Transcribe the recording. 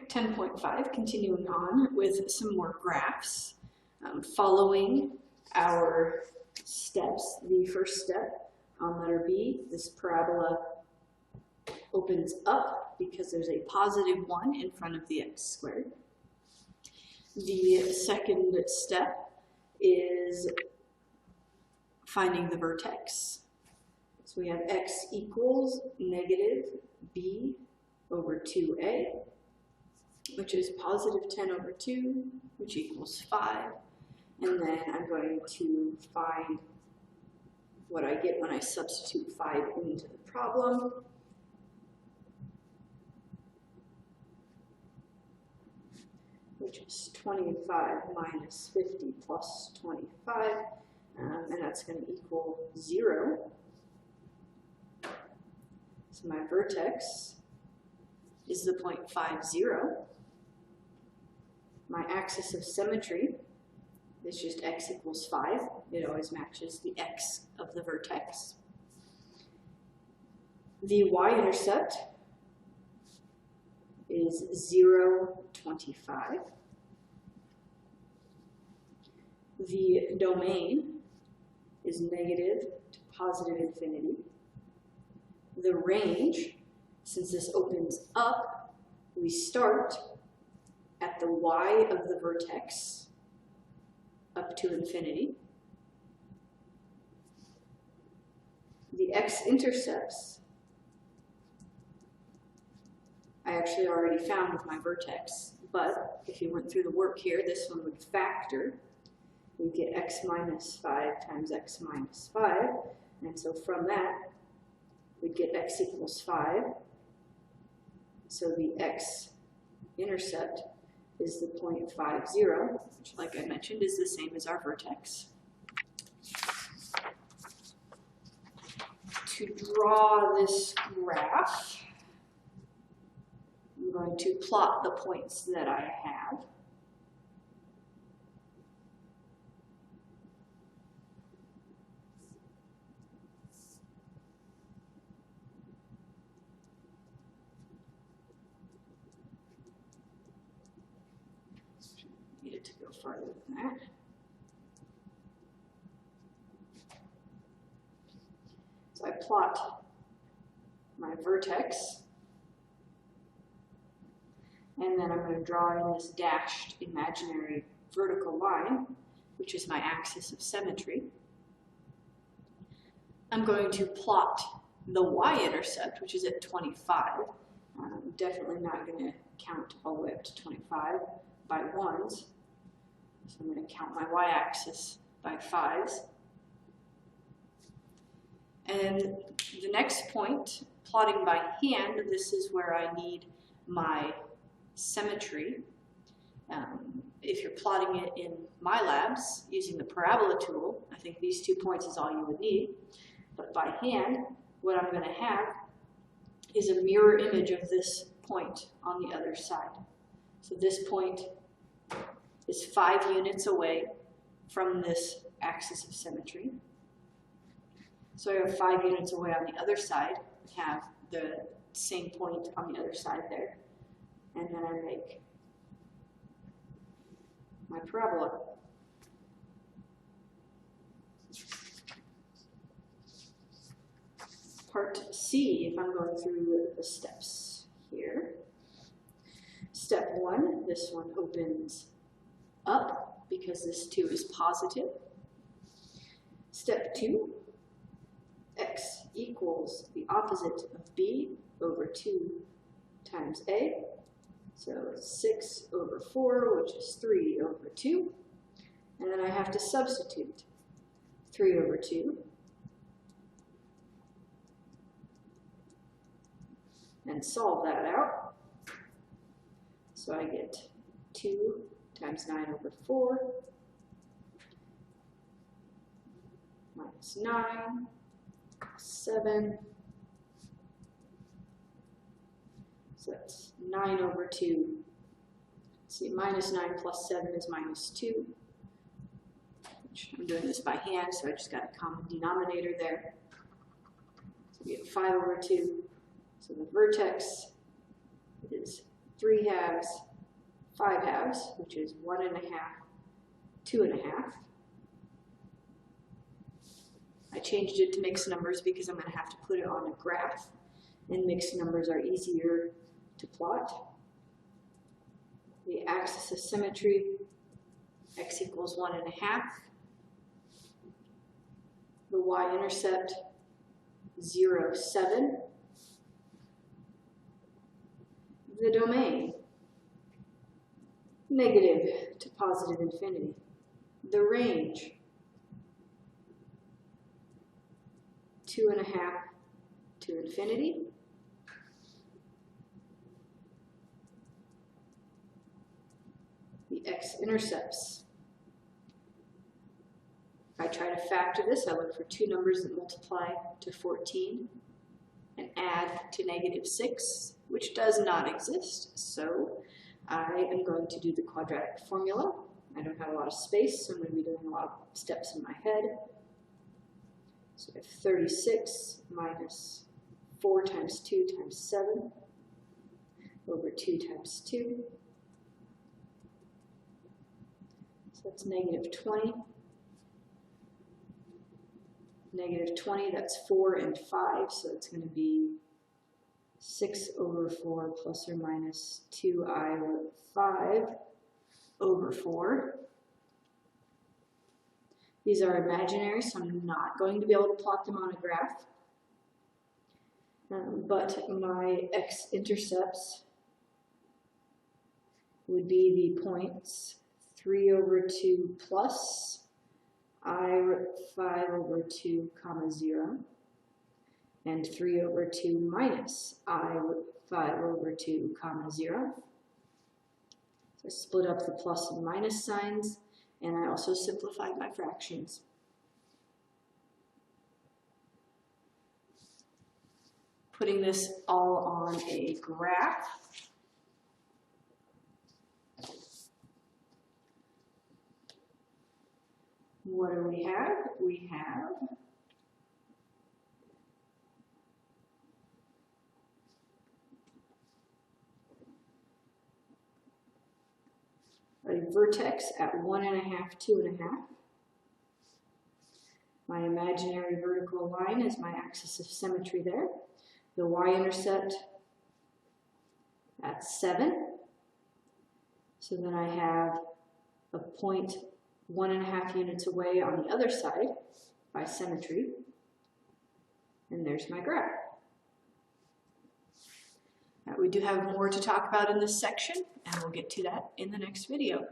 10.5, continuing on with some more graphs. Following our steps, the first step on letter B, this parabola opens up because there's a positive 1 in front of the x squared. The second step is finding the vertex. So we have x equals negative b over 2a, which is positive 10 over 2, which equals 5. And then I'm going to find what I get when I substitute 5 into the problem. Which is 25 minus 50 plus 25, and that's going to equal 0. So my vertex is the point 5, 0. My axis of symmetry is just x equals 5. It always matches the x of the vertex. The y-intercept is 0, 25. The domain is negative to positive infinity. The range, since this opens up, we start at the y of the vertex up to infinity. The x-intercepts, I actually already found with my vertex, but if you went through the work here, this one would factor. We get x minus 5 times x minus 5, and so from that, we get x equals 5. So the x-intercept is the point 5, 0, which, like I mentioned, is the same as our vertex. To draw this graph, I'm going to plot the points that I have. Needed to go farther than that. So I plot my vertex, and then I'm going to draw in this dashed imaginary vertical line, which is my axis of symmetry. I'm going to plot the y-intercept, which is at 25. I'm definitely not going to count all the way up to 25 by 1s. So I'm going to count my y-axis by 5s. And the next point, plotting by hand, this is where I need my symmetry. If you're plotting it in MyLabs using the parabola tool, I think these 2 points is all you would need. But by hand, what I'm going to have is a mirror image of this point on the other side. So this point is 5 units away from this axis of symmetry. So I have 5 units away on the other side, have the same point on the other side there, and then I make my parabola. Part C, if I'm going through the steps here. Step 1, this one opens up because this 2 is positive. Step 2, x equals the opposite of b over 2 times a. So 6 over 4, which is 3 over 2. And then I have to substitute 3 over 2. And solve that out. So I get 2 times 9 over 4 minus 9, 7. So that's 9 over 2. Let's see, minus 9 plus 7 is minus 2. Which I'm doing this by hand, so I just got a common denominator there. So we get 5 over 2. So the vertex is 3/2, 5/2, which is 1.5, 2.5. I changed it to mixed numbers because I'm going to have to put it on a graph, and mixed numbers are easier to plot. The axis of symmetry, x equals 1.5. The y-intercept, 0, 7. The domain, negative to positive infinity. The range, 2.5 to infinity. The x-intercepts. If I try to factor this, I look for two numbers that multiply to 14 and add to -6, which does not exist. So I am going to do the quadratic formula. I don't have a lot of space, so I'm going to be doing a lot of steps in my head. So I have 36 minus 4 times 2 times 7 over 2 times 2. So that's -20. -20, that's 4 and 5, so it's going to be 6 over 4 plus or minus 2i root 5 over 4. These are imaginary, so I'm not going to be able to plot them on a graph. But my x-intercepts would be the points 3 over 2 plus I root 5 over 2 comma 0 and 3 over 2 minus I root 5 over 2 comma 0. So I split up the plus and minus signs, and I also simplified my fractions. Putting this all on a graph. What do we have? We have a vertex at 1.5, 2.5. My imaginary vertical line is my axis of symmetry there. The y-intercept at 7. So then I have a point 1.5 units away on the other side by symmetry. And there's my graph. We do have more to talk about in this section, and we'll get to that in the next video.